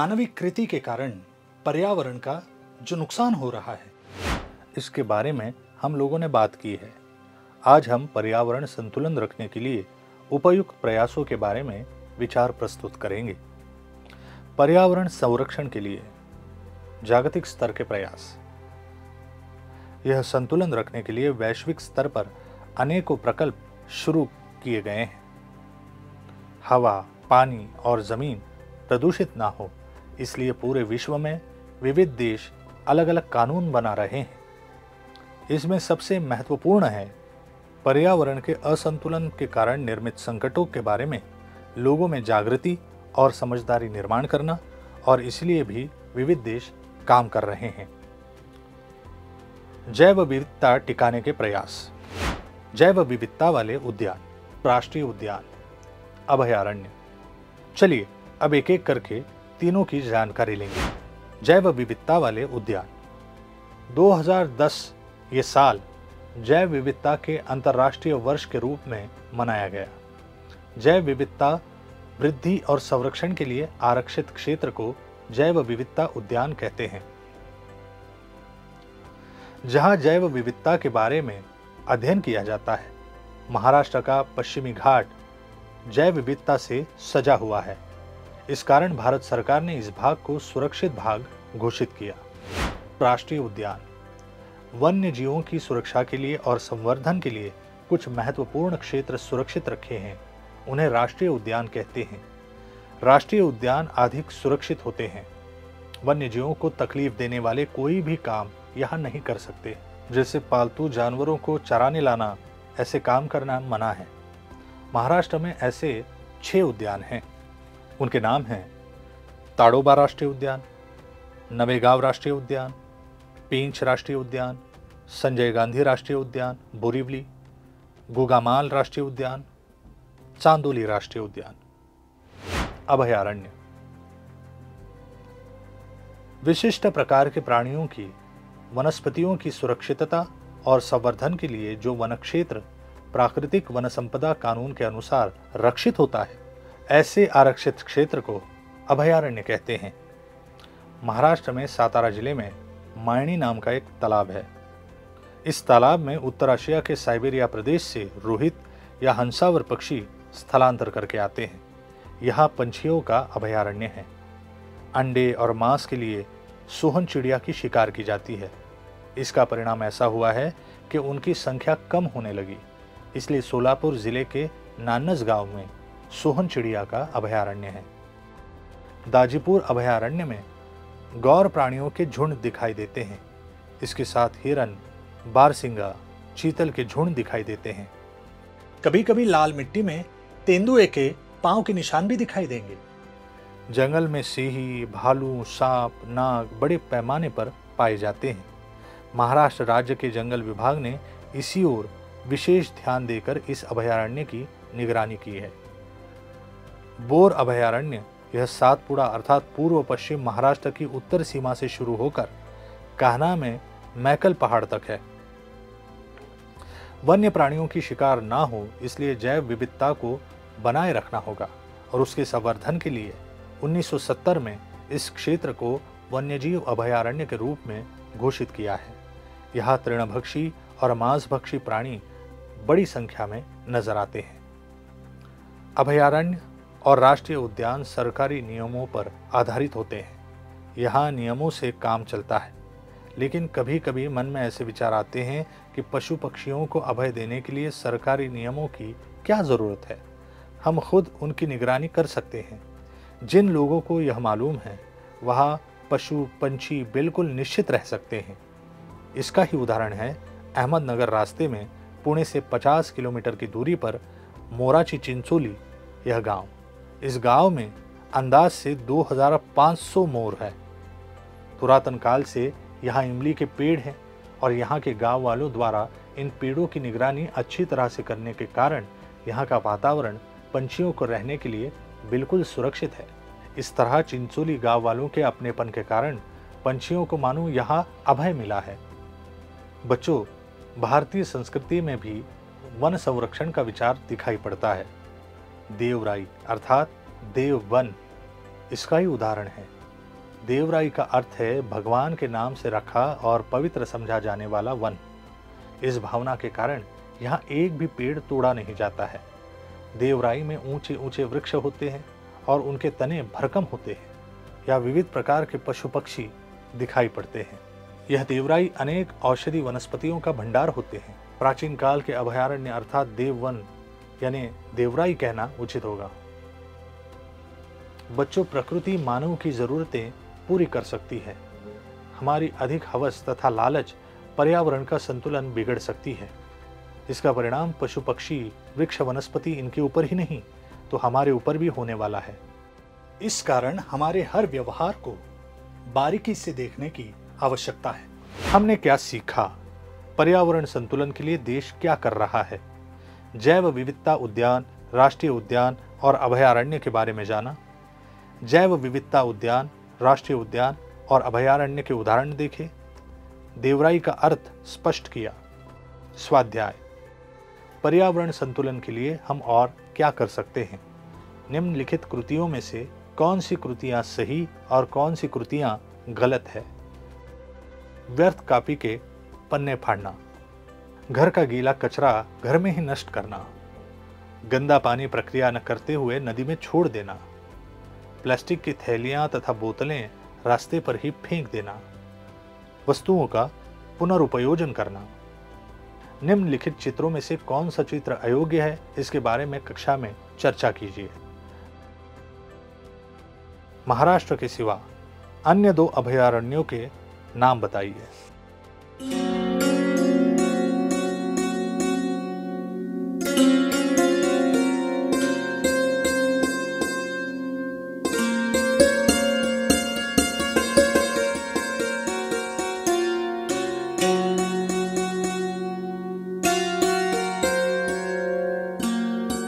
मानवीय कृति के कारण पर्यावरण का जो नुकसान हो रहा है, इसके बारे में हम लोगों ने बात की है। आज हम पर्यावरण संतुलन रखने के लिए उपयुक्त प्रयासों के बारे में विचार प्रस्तुत करेंगे। पर्यावरण संरक्षण के लिए जागतिक स्तर के प्रयास। यह संतुलन रखने के लिए वैश्विक स्तर पर अनेकों प्रकल्प शुरू किए गए हैं। हवा, पानी और जमीन प्रदूषित ना हो, इसलिए पूरे विश्व में विविध देश अलग अलग कानून बना रहे हैं। इसमें सबसे महत्वपूर्ण है पर्यावरण के असंतुलन के कारण निर्मित संकटों के बारे में लोगों में जागृति और समझदारी निर्माण करना, और इसलिए भी विविध देश काम कर रहे हैं। जैव विविधता टिकाने के प्रयास। जैव विविधता वाले उद्यान, राष्ट्रीय उद्यान, अभयारण्य। चलिए अब एक एक करके तीनों की जानकारी लेंगे। जैव विविधता वाले उद्यान। 2010 ये साल जैव विविधता के अंतर्राष्ट्रीय वर्ष के रूप में मनाया गया। जैव विविधता वृद्धि और संरक्षण के लिए आरक्षित क्षेत्र को जैव विविधता उद्यान कहते हैं, जहां जैव विविधता के बारे में अध्ययन किया जाता है। महाराष्ट्र का पश्चिमी घाट जैव विविधता से सजा हुआ है। इस कारण भारत सरकार ने इस भाग को सुरक्षित भाग घोषित किया। राष्ट्रीय उद्यान वन्य जीवों की सुरक्षा के लिए और संवर्धन के लिए कुछ महत्वपूर्ण क्षेत्र सुरक्षित रखे हैं, उन्हें राष्ट्रीय उद्यान कहते हैं। राष्ट्रीय उद्यान अधिक सुरक्षित होते हैं। वन्य जीवों को तकलीफ देने वाले कोई भी काम यहाँ नहीं कर सकते, जैसे पालतू जानवरों को चराने लाना, ऐसे काम करना मना है। महाराष्ट्र में ऐसे 6 उद्यान हैं। उनके नाम हैं ताडोबा राष्ट्रीय उद्यान, नवेगांव राष्ट्रीय उद्यान, पेंच राष्ट्रीय उद्यान, संजय गांधी राष्ट्रीय उद्यान बोरीवली, गुगामाल राष्ट्रीय उद्यान, चांदोली राष्ट्रीय उद्यान। अभयारण्य विशिष्ट प्रकार के प्राणियों की, वनस्पतियों की सुरक्षितता और संवर्धन के लिए जो वन क्षेत्र प्राकृतिक वन संपदा कानून के अनुसार रक्षित होता है, ऐसे आरक्षित क्षेत्र को अभयारण्य कहते हैं। महाराष्ट्र में सातारा जिले में मायणी नाम का एक तालाब है। इस तालाब में उत्तराशिया के साइबेरिया प्रदेश से रोहित या हंसावर पक्षी स्थलांतर करके आते हैं। यहाँ पंछियों का अभयारण्य है। अंडे और मांस के लिए सोहन चिड़िया की शिकार की जाती है। इसका परिणाम ऐसा हुआ है कि उनकी संख्या कम होने लगी, इसलिए सोलापुर जिले के नानस गांव में सोहन चिड़िया का अभयारण्य है। दाजीपुर अभयारण्य में गौर प्राणियों के झुंड दिखाई देते हैं। इसके साथ हिरन, बारसिंगा, चीतल के झुंड दिखाई देते हैं। कभी कभी लाल मिट्टी में तेंदुए के पांव के निशान भी दिखाई देंगे। जंगल में सिंह, भालू, सांप, नाग बड़े पैमाने पर पाए जाते हैं। महाराष्ट्र राज्य के जंगल विभाग ने इसी ओर विशेष ध्यान देकर इस अभयारण्य की निगरानी की है। बोर अभयारण्य यह सातपुड़ा अर्थात पूर्व पश्चिम महाराष्ट्र की उत्तर सीमा से शुरू होकर कान्हा में मैकल पहाड़ तक है। वन्य प्राणियों की शिकार ना हो, इसलिए जैव विविधता को बनाए रखना होगा, और उसके संवर्धन के लिए 1970 में इस क्षेत्र को वन्यजीव अभयारण्य के रूप में घोषित किया है। यहाँ तृणभक्षी और मांसभक्षी प्राणी बड़ी संख्या में नजर आते हैं। अभयारण्य और राष्ट्रीय उद्यान सरकारी नियमों पर आधारित होते हैं। यहाँ नियमों से काम चलता है, लेकिन कभी कभी मन में ऐसे विचार आते हैं कि पशु पक्षियों को अभय देने के लिए सरकारी नियमों की क्या ज़रूरत है। हम खुद उनकी निगरानी कर सकते हैं। जिन लोगों को यह मालूम है, वहाँ पशु पंछी बिल्कुल निश्चित रह सकते हैं। इसका ही उदाहरण है अहमदनगर रास्ते में पुणे से 50 किलोमीटर की दूरी पर मोराची चिंचोली यह गांव। इस गांव में अंदाज से 2500 मोर है। पुरातन काल से यहाँ इमली के पेड़ हैं, और यहाँ के गांव वालों द्वारा इन पेड़ों की निगरानी अच्छी तरह से करने के कारण यहाँ का वातावरण पंछियों को रहने के लिए बिल्कुल सुरक्षित है। इस तरह चिंचोली गांव वालों के अपनेपन के कारण पंछियों को मानो यहाँ अभय मिला है। बच्चों, भारतीय संस्कृति में भी वन संरक्षण का विचार दिखाई पड़ता है। देवराई अर्थात देव वन इसका ही उदाहरण है। देवराई का अर्थ है भगवान के नाम से रखा और पवित्र समझा जाने वाला वन। इस भावना के कारण यहाँ एक भी पेड़ तोड़ा नहीं जाता है। देवराई में ऊंचे ऊंचे वृक्ष होते हैं और उनके तने भरकम होते हैं। या विविध प्रकार के पशु पक्षी दिखाई पड़ते हैं। यह देवराई अनेक औषधि वनस्पतियों का भंडार होते हैं। प्राचीन काल के अभयारण्य अर्थात देववन यानी देवराई कहना उचित होगा। बच्चों, प्रकृति मानव की जरूरतें पूरी कर सकती है। हमारी अधिक हवस तथा लालच पर्यावरण का संतुलन बिगड़ सकती है। इसका परिणाम पशु पक्षी, वृक्ष, वनस्पति इनके ऊपर ही नहीं तो हमारे ऊपर भी होने वाला है। इस कारण हमारे हर व्यवहार को बारीकी से देखने की आवश्यकता है। हमने क्या सीखा? पर्यावरण संतुलन के लिए देश क्या कर रहा है? जैव विविधता उद्यान, राष्ट्रीय उद्यान और अभयारण्य के बारे में जाना। जैव विविधता उद्यान, राष्ट्रीय उद्यान और अभयारण्य के उदाहरण देखे। देवराई का अर्थ स्पष्ट किया। स्वाध्याय: पर्यावरण संतुलन के लिए हम और क्या कर सकते हैं? निम्नलिखित कृतियों में से कौन सी कृतियां सही और कौन सी कृतियां गलत है? व्यर्थ कॉपी के पन्ने फाड़ना, घर का गीला कचरा घर में ही नष्ट करना, गंदा पानी प्रक्रिया न करते हुए नदी में छोड़ देना, प्लास्टिक की थैलियां तथा बोतलें रास्ते पर ही फेंक देना, वस्तुओं का पुनरुपयोजन करना। निम्नलिखित चित्रों में से कौन सा चित्र अयोग्य है, इसके बारे में कक्षा में चर्चा कीजिए। महाराष्ट्र के सिवा अन्य 2 अभयारण्यों के नाम बताइए।